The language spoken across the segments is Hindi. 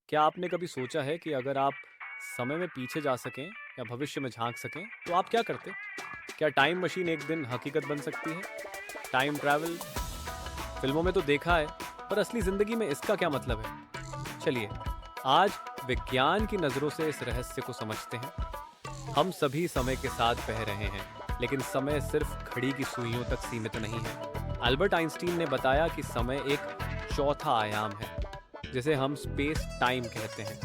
क्या आपने कभी सोचा है कि अगर आप समय में पीछे जा सकें या भविष्य में झांक सकें तो आप क्या करते? क्या टाइम मशीन एक दिन हकीकत बन सकती है? टाइम ट्रैवल फिल्मों में तो देखा है, पर असली जिंदगी में इसका क्या मतलब है? चलिए, आज विज्ञान की नजरों से इस रहस्य को समझते हैं। हम सभी समय के साथ बह रहे हैं, लेकिन समय सिर्फ घड़ी की सुइयों तक सीमित नहीं है। अल्बर्ट आइंस्टीन ने बताया कि समय एक चौथा आयाम है, जिसे हम स्पेस टाइम कहते हैं।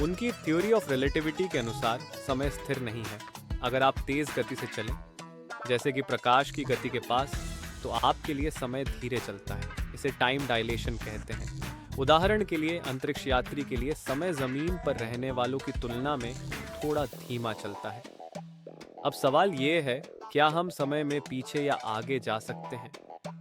उनकी थ्योरी ऑफ रिलेटिविटी के अनुसार समय स्थिर नहीं है। अगर आप तेज गति से चलें, जैसे कि प्रकाश की गति के पास, तो आपके लिए समय धीरे चलता है। इसे टाइम डायलेशन कहते हैं। उदाहरण के लिए, अंतरिक्ष यात्री के लिए समय जमीन पर रहने वालों की तुलना में थोड़ा धीमा चलता है। अब सवाल ये है, क्या हम समय में पीछे या आगे जा सकते हैं?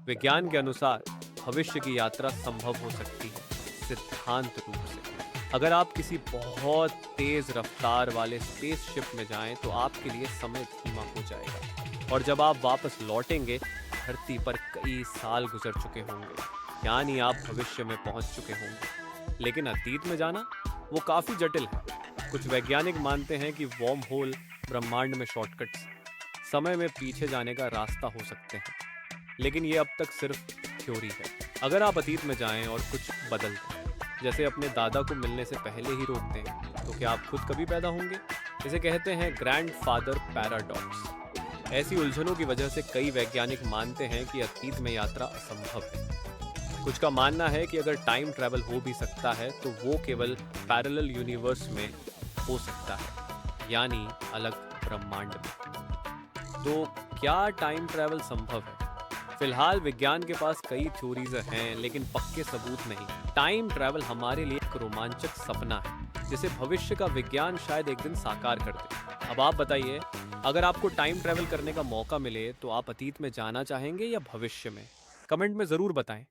विज्ञान के अनुसार भविष्य की यात्रा संभव हो सकती है, सिद्धांत रूप से। अगर आप किसी बहुत तेज रफ्तार वाले स्पेसशिप में जाएं, तो आपके लिए समय धीमा हो जाएगा, और जब आप वापस लौटेंगे, धरती पर कई साल गुजर चुके होंगे, यानी आप भविष्य में पहुंच चुके होंगे। लेकिन अतीत में जाना, वो काफी जटिल है। कुछ वैज्ञानिक मानते हैं कि वॉर्म होल, ब्रह्मांड में शॉर्टकट्स, समय में पीछे जाने का रास्ता हो सकते हैं, लेकिन ये अब तक सिर्फ थ्योरी है। अगर आप अतीत में जाएं और कुछ बदल दें, जैसे अपने दादा को मिलने से पहले ही रोक दें, तो क्या आप खुद कभी पैदा होंगे? इसे कहते हैं ग्रैंडफादर पैराडॉक्स। ऐसी उलझनों की वजह से कई वैज्ञानिक मानते हैं कि अतीत में यात्रा असंभव है। कुछ का मानना है कि अगर टाइम ट्रैवल हो भी सकता है, तो वो केवल पैरेलल यूनिवर्स में हो सकता है, यानी अलग ब्रह्मांड में। तो क्या टाइम ट्रैवल संभव है? फिलहाल विज्ञान के पास कई थ्योरीज हैं, लेकिन पक्के सबूत नहीं। टाइम ट्रैवल हमारे लिए एक रोमांचक सपना है, जिसे भविष्य का विज्ञान शायद एक दिन साकार कर दे। अब आप बताइए, अगर आपको टाइम ट्रैवल करने का मौका मिले, तो आप अतीत में जाना चाहेंगे या भविष्य में? कमेंट में जरूर बताएं।